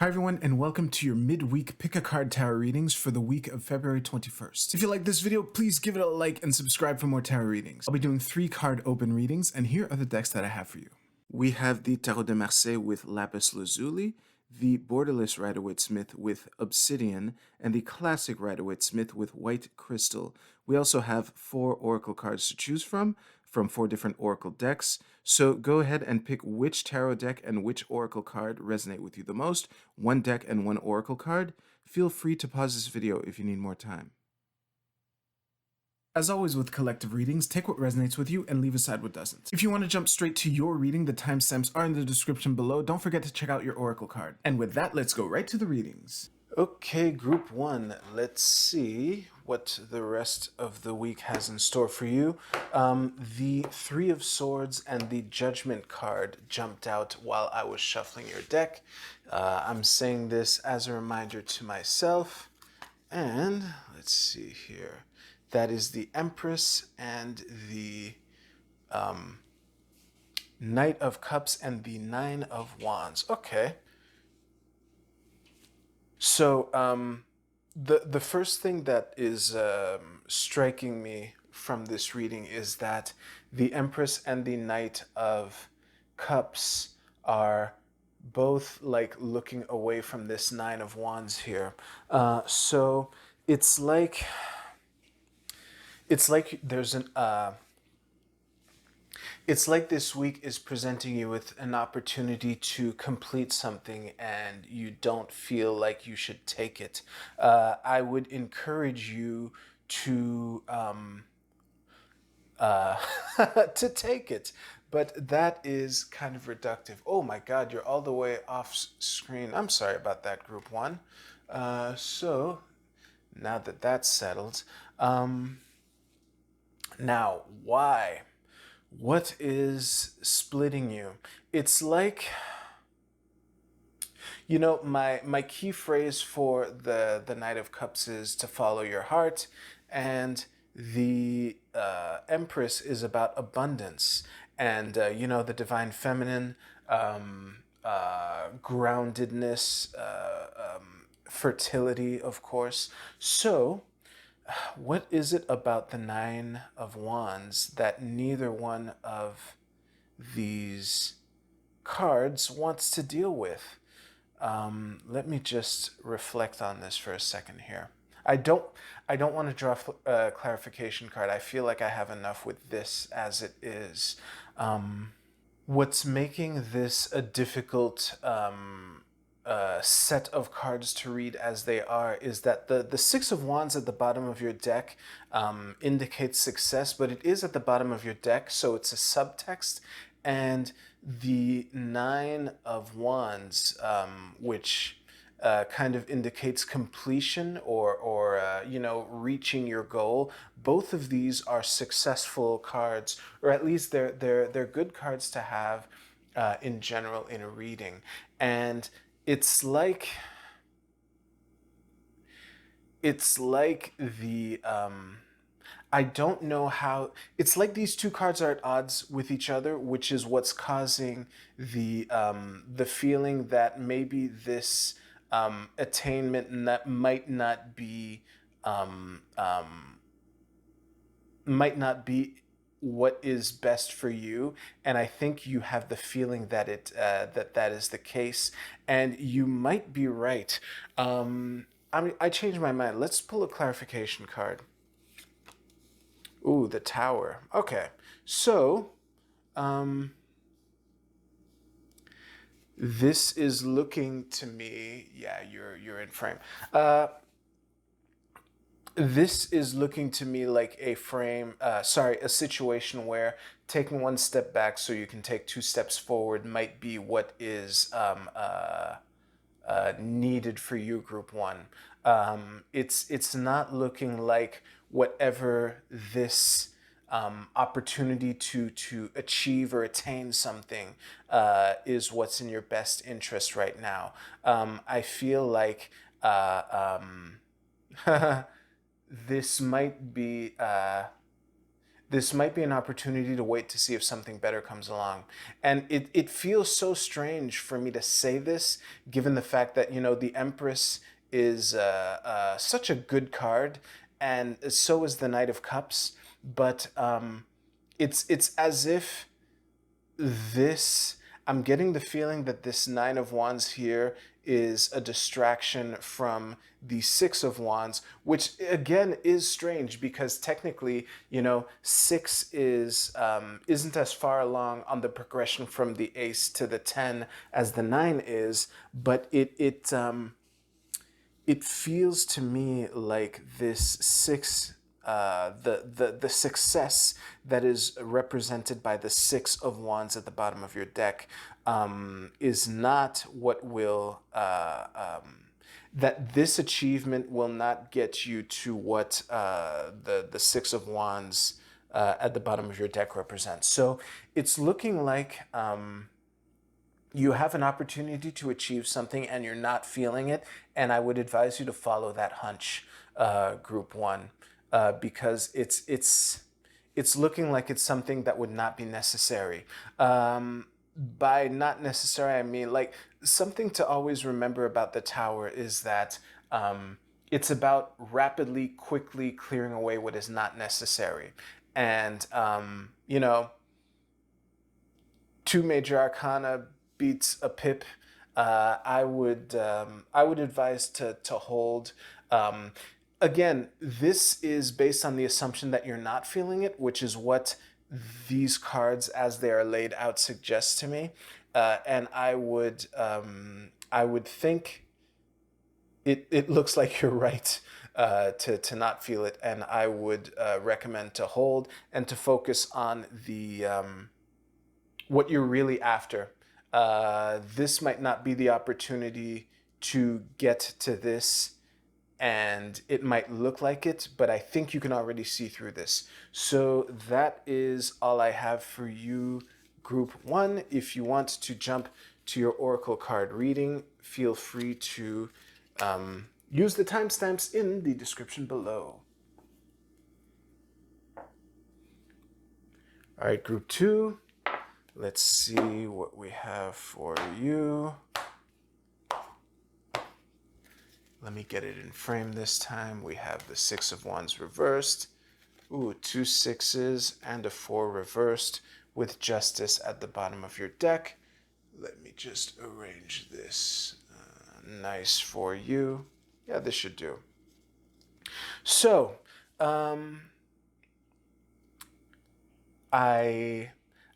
Hi everyone, and welcome to your midweek pick a card tarot readings for the week of February 21st. If you like this video, please give it a like and subscribe for more tarot readings. I'll be doing 3 card open readings, and here are the decks that I have for you. We have the Tarot de Marseille with Lapis Lazuli, the Borderless Rider-Waite-Smith with Obsidian, and the Classic Rider-Waite-Smith with White Crystal. We also have 4 oracle cards to choose from 4 different oracle decks. So go ahead and pick which tarot deck and which oracle card resonate with you the most. 1 deck and 1 oracle card. Feel free to pause this video if you need more time. As always with collective readings, take what resonates with you and leave aside what doesn't. If you want to jump straight to your reading, the timestamps are in the description below. Don't forget to check out your oracle card. And with that, let's go right to the readings. Okay, group 1, let's see what the rest of the week has in store for you. The 3 of Swords and the Judgment card jumped out while I was shuffling your deck. I'm saying this as a reminder to myself. And let's see here. That is the Empress and the Knight of Cups and the 9 of Wands. Okay. So the first thing that is striking me from this reading is that the Empress and the Knight of Cups are both like looking away from this 9 of Wands here. So it's like there's an it's like this week is presenting you with an opportunity to complete something and you don't feel like you should take it. I would encourage you to to take it, but that is kind of reductive. Oh my God, you're all the way off screen. I'm sorry about that, group 1. So now that that's settled, now why? What is splitting you? It's like, you know, my key phrase for the Knight of Cups is to follow your heart, and the Empress is about abundance and, you know, the divine feminine, groundedness, fertility, of course. So what is it about the 9 of Wands that neither one of these cards wants to deal with? Let me just reflect on this for a second here. I don't want to draw a clarification card. I feel like I have enough with this as it is. What's making this a difficult set of cards to read as they are is that the 6 of Wands at the bottom of your deck indicates success, but it is at the bottom of your deck, so it's a subtext. And the 9 of Wands, which kind of indicates completion or you know, reaching your goal. Both of these are successful cards, or at least they're good cards to have in general in a reading. And it's like the I don't know how. It's like these 2 cards are at odds with each other, which is what's causing the feeling that maybe this attainment might not be what is best for you. And I think you have the feeling that that is the case, and you might be right. I changed my mind. Let's pull a clarification card. Ooh, the Tower. Okay, so this is looking to me. Yeah, you're in frame. This is looking to me like a a situation where taking 1 step back so you can take 2 steps forward might be what is needed for you, group 1. It's not looking like whatever this opportunity to achieve or attain something is what's in your best interest right now. I feel like this might be this might be an opportunity to wait to see if something better comes along. And it feels so strange for me to say this, given the fact that, you know, the Empress is such a good card, and so is the Knight of Cups. But it's as if this, I'm getting the feeling that this Nine of Wands here is a distraction from the Six of Wands, which again is strange because technically, you know, six is isn't as far along on the progression from the Ace to the 10 as the nine is, but it feels to me like this six, the success that is represented by the Six of Wands at the bottom of your deck, is not what will that this achievement will not get you to what the Six of Wands at the bottom of your deck represents. So it's looking like you have an opportunity to achieve something and you're not feeling it, and I would advise you to follow that hunch, group one, because it's looking like it's something that would not be necessary. By not necessary, I mean like something to always remember about the Tower is that it's about rapidly, quickly clearing away what is not necessary, and you know, two major arcana beats a pip. I would advise to hold. Again, this is based on the assumption that you're not feeling it, which is what these cards, as they are laid out, suggest to me. And I would think it looks like you're right, to not feel it, and I would recommend to hold and to focus on the what you're really after. This might not be the opportunity to get to this, and it might look like it, but I think you can already see through this. So that is all I have for you, group one. If you want to jump to your Oracle card reading, feel free to use the timestamps in the description below. All right, group two. Let's see what we have for you. Let me get it in frame this time. We have the Six of Wands reversed. Ooh, two sixes and a four reversed with Justice at the bottom of your deck. Let me just arrange this nice for you. Yeah, this should do. So, I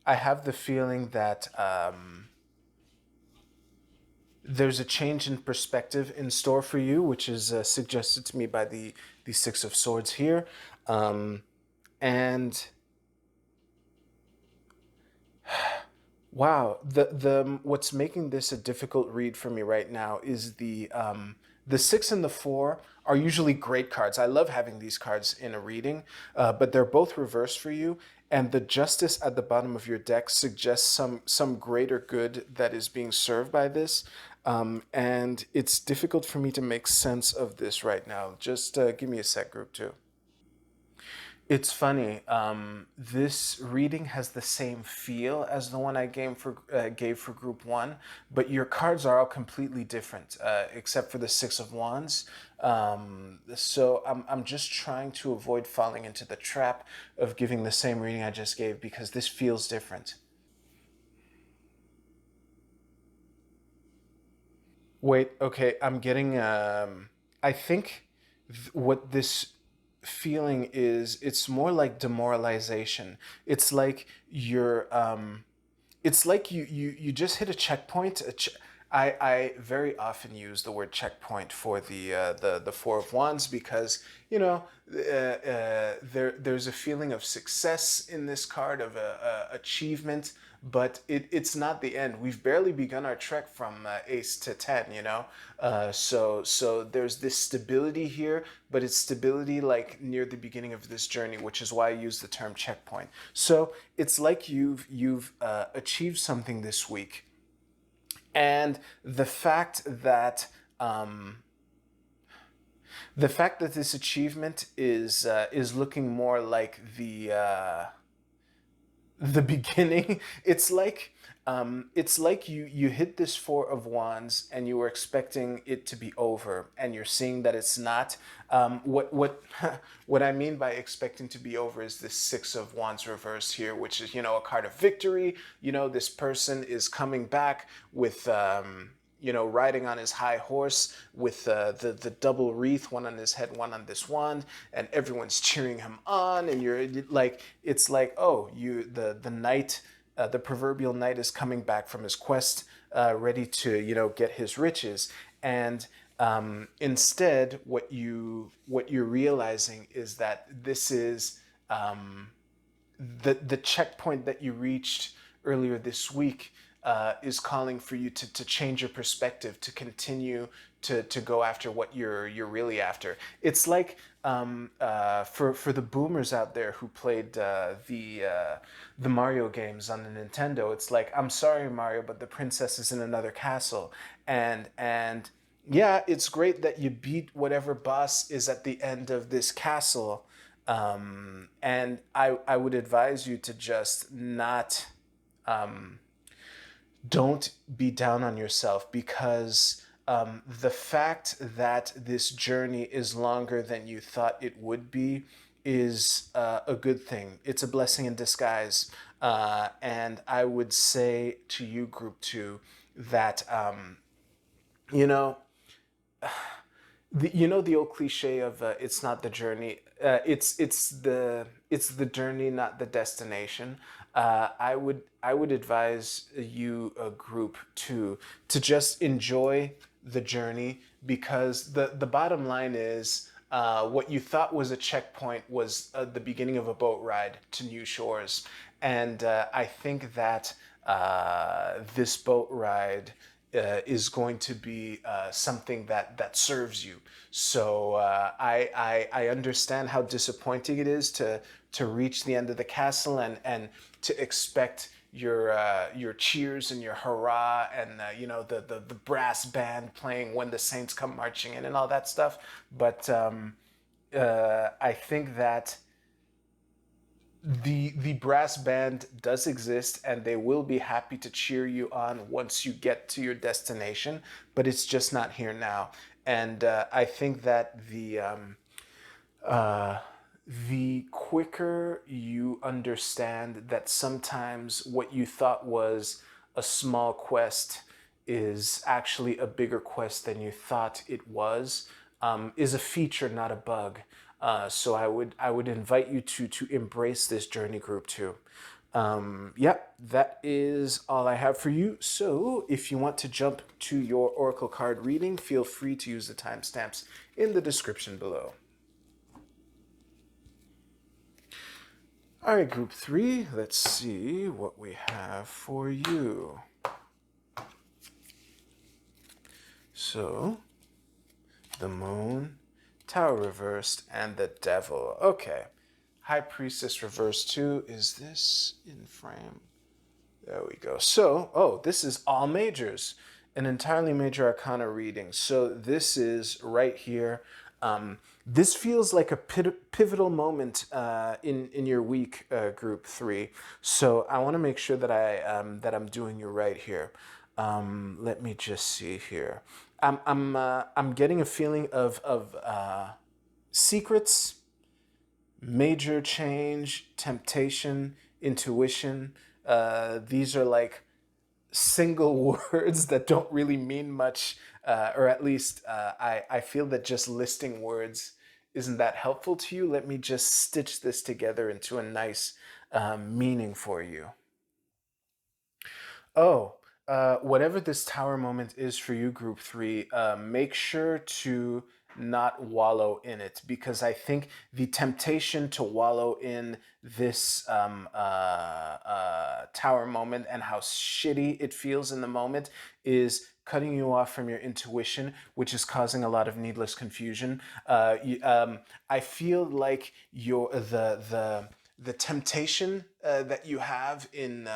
have the feeling that there's a change in perspective in store for you, which is suggested to me by the Six of Swords here. And wow, the what's making this a difficult read for me right now is the six and the four are usually great cards. I love having these cards in a reading, but they're both reversed for you. And the Justice at the bottom of your deck suggests some greater good that is being served by this. And it's difficult for me to make sense of this right now. Just give me a sec, group two. It's funny. This reading has the same feel as the one I gave for group one, but your cards are all completely different, except for the Six of Wands. So I'm just trying to avoid falling into the trap of giving the same reading I just gave because this feels different. Wait, okay, I'm getting. I think what this feeling is, it's more like demoralization. It's like you're. It's like you just hit a checkpoint. I very often use the word checkpoint for the Four of Wands because, you know, there's a feeling of success in this card, of achievement, but it's not the end. We've barely begun our trek from Ace to 10, you know. So there's this stability here, but it's stability like near the beginning of this journey, which is why I use the term checkpoint. So it's like you've achieved something this week, and the fact that The fact that this achievement is looking more like the beginning. It's like you hit this Four of Wands and you were expecting it to be over, and you're seeing that it's not. What what I mean by expecting to be over is this Six of Wands reverse here, which is, a card of victory. This person is coming back with riding on his high horse with the double wreath, one on his head, one on this wand, and everyone's cheering him on, and you're like, it's like, oh, the knight, the proverbial knight is coming back from his quest, ready to get his riches, and instead, what you're realizing is that this is the checkpoint that you reached earlier this week is calling for you to change your perspective, to continue to go after what you're really after. It's like for the boomers out there who played the Mario games on the Nintendo. It's like, I'm sorry, Mario, but the princess is in another castle, and yeah, it's great that you beat whatever boss is at the end of this castle. And I would advise you to just not, don't be down on yourself, because the fact that this journey is longer than you thought it would be is a good thing. It's a blessing in disguise. And I would say to you, Group 2, that, you know, the old cliche of it's not the journey, it's the journey, not the destination. I would advise you, a Group 2, to just enjoy the journey, because the bottom line is, what you thought was a checkpoint was the beginning of a boat ride to new shores, and I think that this boat ride is going to be something that serves you. So I understand how disappointing it is to reach the end of the castle, and to expect your cheers and your hurrah, and the brass band playing when the saints come marching in and all that stuff. But I think that the brass band does exist, and they will be happy to cheer you on once you get to your destination, but it's just not here now. And I think that the quicker you understand that sometimes what you thought was a small quest is actually a bigger quest than you thought it was, is a feature, not a bug. So I would invite you to embrace this journey, Group 2. Yep, that is all I have for you. So if you want to jump to your Oracle card reading, feel free to use the timestamps in the description below. All right, Group 3, let's see what we have for you. So, the Moon, Tower reversed, and the Devil. Okay. High Priestess reversed too. Is this in frame? There we go. So, oh, this is all majors, an entirely major arcana reading. So this is right here. This feels like a pivotal moment in your week, Group 3. So I want to make sure that I'm doing you right here. Let me just see here. I'm getting a feeling of secrets, major change, temptation, intuition. These are like single words that don't really mean much, or at least I feel that just listing words isn't that helpful to you. Let me just stitch this together into a nice meaning for you. Oh, whatever this tower moment is for you, Group 3, make sure to not wallow in it, because I think the temptation to wallow in this tower moment and how shitty it feels in the moment is cutting you off from your intuition, which is causing a lot of needless confusion. I feel like the temptation that you have in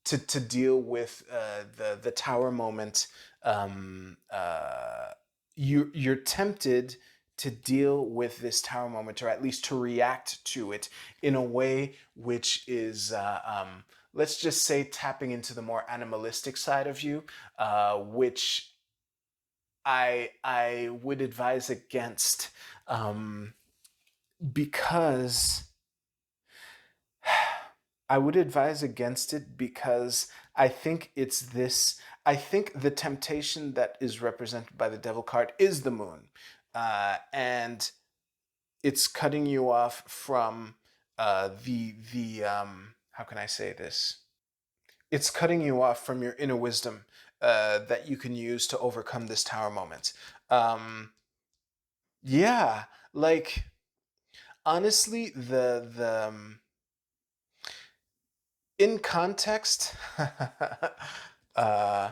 to deal with the tower moment, you're tempted to deal with this tower moment, or at least to react to it in a way which is let's just say tapping into the more animalistic side of you, which I would advise against, because I would advise against it because I think it's this. I think the temptation that is represented by the devil card is the moon, and it's cutting you off from the how can I say this? It's cutting you off from your inner wisdom that you can use to overcome this tower moment. Um, yeah, like honestly, the in context, uh,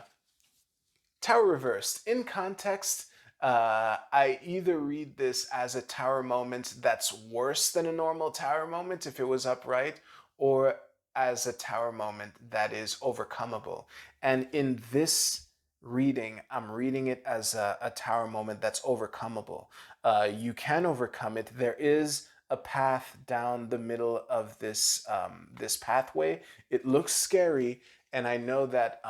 tower reversed. In context, I either read this as a tower moment that's worse than a normal tower moment if it was upright, or as a tower moment that is overcomable. And in this reading, I'm reading it as a tower moment that's overcomable. You can overcome it. There is a path down the middle of this pathway. It looks scary, and I know that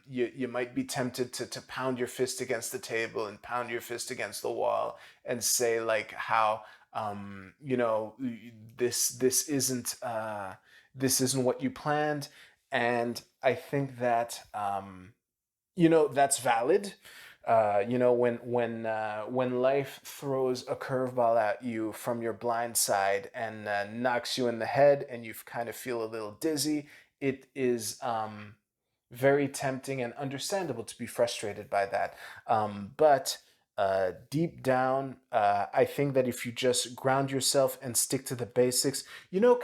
you might be tempted to pound your fist against the table and pound your fist against the wall and say like how you know, this isn't what you planned. And I think that you know, that's valid. You know, when life throws a curveball at you from your blind side and knocks you in the head, and you kind of feel a little dizzy, it is very tempting and understandable to be frustrated by that. But deep down, I think that if you just ground yourself and stick to the basics, you know,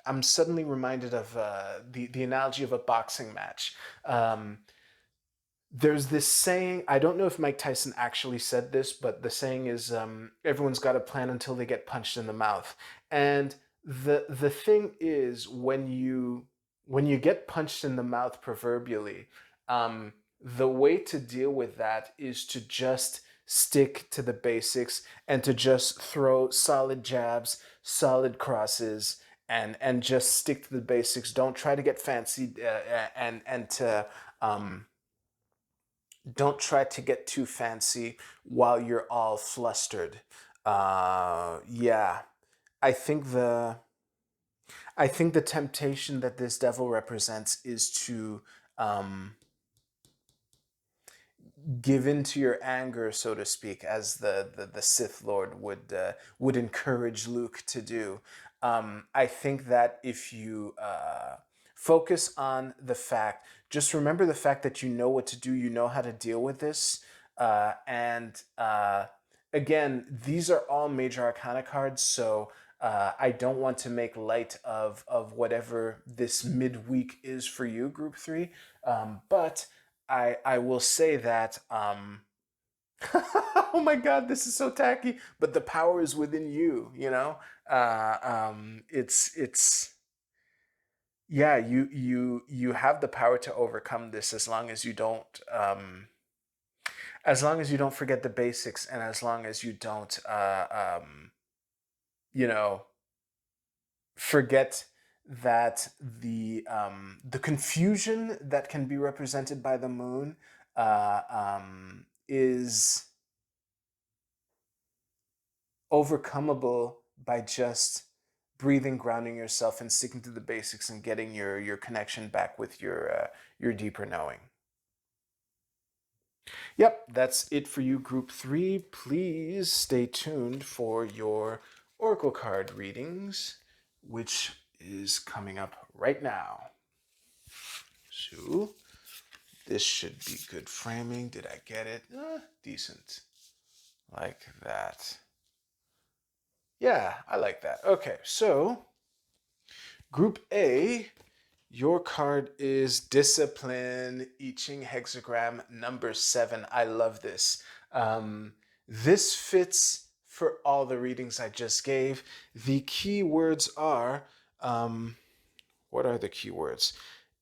I'm suddenly reminded of the analogy of a boxing match. Um, there's this saying, I don't know if Mike Tyson actually said this, but the saying is everyone's got a plan until they get punched in the mouth. And the thing is, when you get punched in the mouth proverbially, the way to deal with that is to just stick to the basics and to just throw solid jabs, solid crosses, and just stick to the basics. Don't try to get fancy, and to don't try to get too fancy while you're all flustered. Yeah, I think the I think the temptation that this devil represents is to um, give in to your anger, so to speak, as the Sith Lord would encourage Luke to do. I think that if you focus on the fact, just remember the fact that you know what to do, you know how to deal with this, and again, these are all major arcana cards, so. I don't want to make light of whatever this midweek is for you, Group 3, but I will say that oh my god, this is so tacky, but the power is within you, you know? It's yeah, you have the power to overcome this as long as you don't forget the basics, and as long as you don't you know, forget that the confusion that can be represented by the moon is overcomable by just breathing, grounding yourself, and sticking to the basics, and getting your connection back with your deeper knowing. Yep, that's it for you, Group 3. Please stay tuned for your Oracle card readings, which is coming up right now. So, this should be good framing. Did I get it? Decent. Like that. Yeah, I like that. Okay, so Group A, your card is Discipline, I Ching Hexagram number 7. I love this. This fits for all the readings I just gave. The key words are, what are the key words?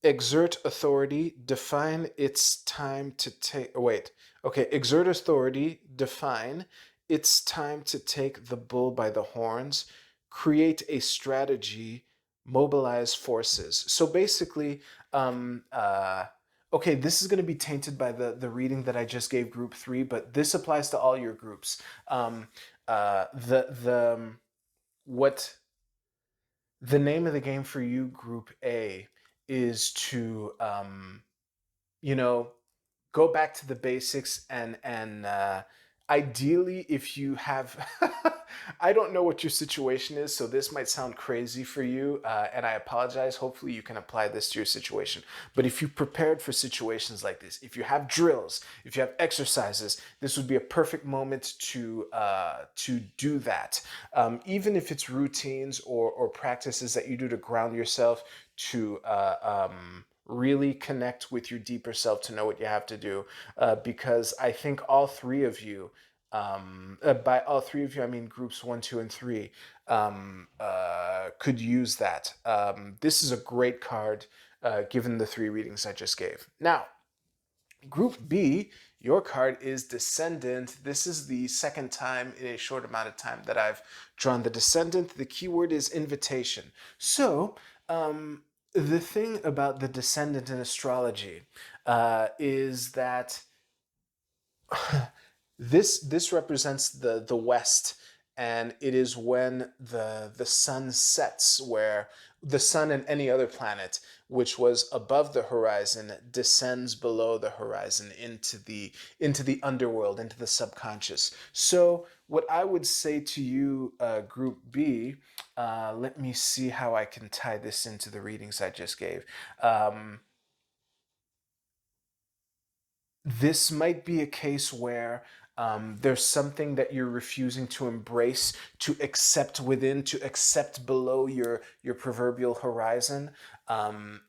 Exert authority, define it's time to take. Wait. Okay, exert authority, define it's time to take the bull by the horns, create a strategy, mobilize forces. So basically, um, uh, okay, this is going to be tainted by the reading that I just gave group three, but this applies to all your groups. What the name of the game for you, Group A, is to you know, go back to the basics and ideally, if you have, I don't know what your situation is, so this might sound crazy for you, and I apologize. Hopefully, you can apply this to your situation. But if you prepared for situations like this, if you have drills, if you have exercises, this would be a perfect moment to do that. Even if it's routines or practices that you do to ground yourself to really connect with your deeper self to know what you have to do. Because I think all three of you, by all three of you, I mean groups one, two, and three, could use that. This is a great card given the three readings I just gave. Now, Group B, your card is Descendant. This is the second time in a short amount of time that I've drawn the Descendant. The keyword is invitation. So, the thing about the Descendant in astrology is that this represents the west, and it is when the sun sets, where the sun and any other planet which was above the horizon descends below the horizon into the underworld, into the subconscious. So what I would say to you, Group B, let me see how I can tie this into the readings I just gave. This might be a case where there's something that you're refusing to embrace, to accept within, to accept below your proverbial horizon.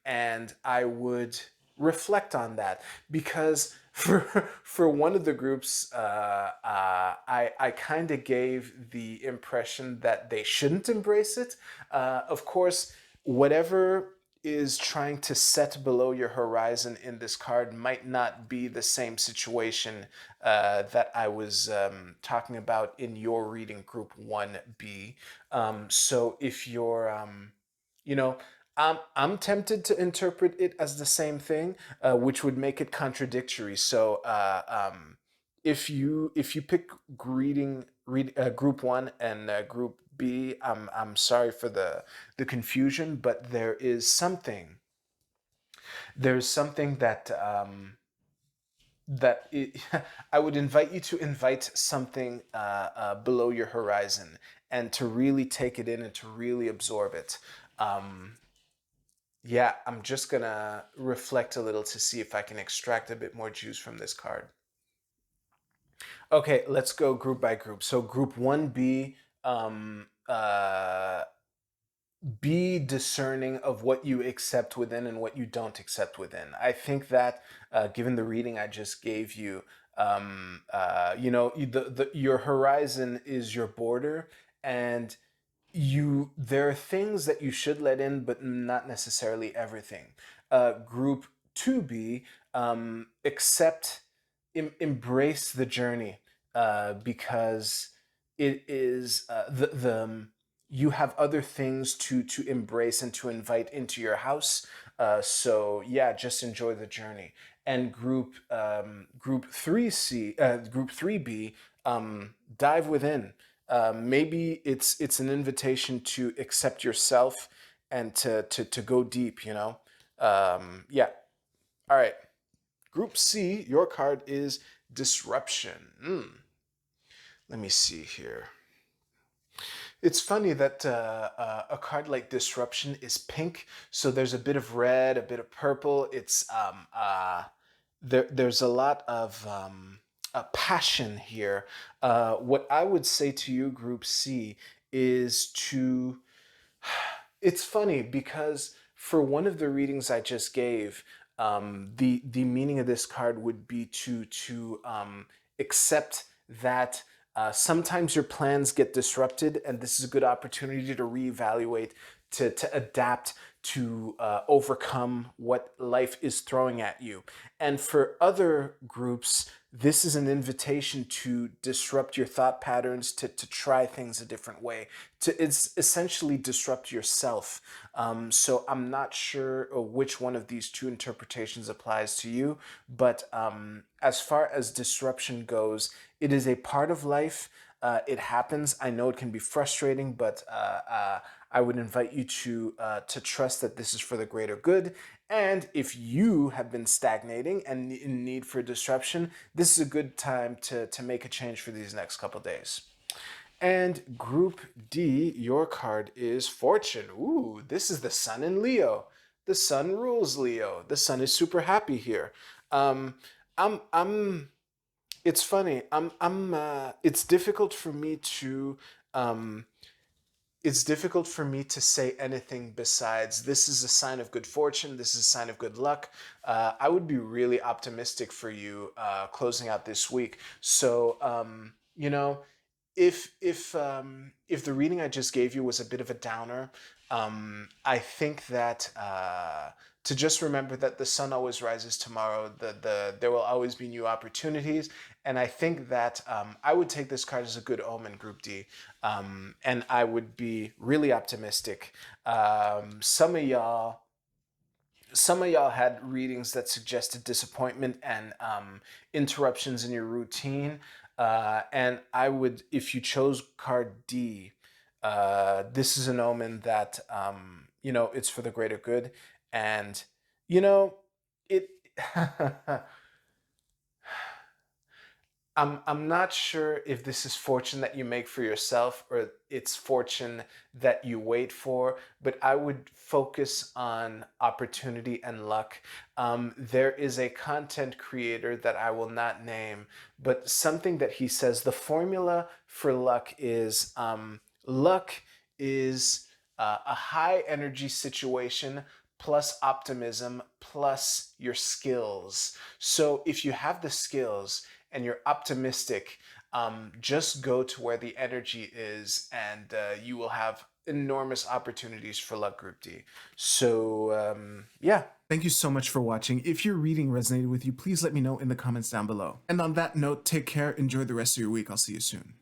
And I would reflect on that, because for one of the groups, I kind of gave the impression that they shouldn't embrace it. Of course, whatever is trying to set below your horizon in this card might not be the same situation that I was talking about in your reading, Group 1B. So if you're, you know, I'm tempted to interpret it as the same thing, which would make it contradictory. So if you pick Group 1 and Group B, I'm sorry for the confusion, but there's something that I would invite you to invite something below your horizon, and to really take it in and to really absorb it. Um, yeah, I'm just gonna reflect a little to see if I can extract a bit more juice from this card. Okay, let's go group by group. So Group 1B, be discerning of what you accept within and what you don't accept within. I think that, given the reading I just gave you, your horizon is your border, and there are things that you should let in, but not necessarily everything. Group 2B, embrace the journey, because it is you have other things to embrace and to invite into your house. So yeah, just enjoy the journey. And Group 3B, dive within. Maybe it's an invitation to accept yourself and to go deep. Yeah. All right. Group C, your card is Disruption. Let me see here. It's funny that a card like Disruption is pink, so there's a bit of red, a bit of purple. There's a lot of passion here. What I would say to you, Group C, is to it's funny because for one of the readings I just gave, the meaning of this card would be to accept that sometimes your plans get disrupted, and this is a good opportunity to reevaluate, to adapt, to overcome what life is throwing at you. And for other groups, this is an invitation to disrupt your thought patterns, to try things a different way, to it's essentially disrupt yourself. So I'm not sure which one of these two interpretations applies to you, but as far as disruption goes, it is a part of life. It happens. I know it can be frustrating, but I would invite you to trust that this is for the greater good. And if you have been stagnating and in need for disruption, this is a good time to make a change for these next couple days. And Group D, your card is Fortune. Ooh, this is the Sun in Leo. The Sun rules Leo. The Sun is super happy here. I'm it's funny. It's difficult for me to um, it's difficult for me to say anything besides this is a sign of good fortune. This is a sign of good luck. I would be really optimistic for you closing out this week. So if the reading I just gave you was a bit of a downer, I think that to just remember that the sun always rises tomorrow. There will always be new opportunities, and I think that I would take this card as a good omen, Group D, and I would be really optimistic. Some of y'all had readings that suggested disappointment and interruptions in your routine. And I would, if you chose card D, this is an omen that, it's for the greater good. And, it. I'm not sure if this is fortune that you make for yourself or it's fortune that you wait for, but I would focus on opportunity and luck. There is a content creator that I will not name, but something that he says the formula for luck is a high energy situation plus optimism plus your skills. So if you have the skills and you're optimistic, just go to where the energy is and you will have enormous opportunities for luck, Group D. So, yeah. Thank you so much for watching. If your reading resonated with you, please let me know in the comments down below. And on that note, take care, enjoy the rest of your week. I'll see you soon.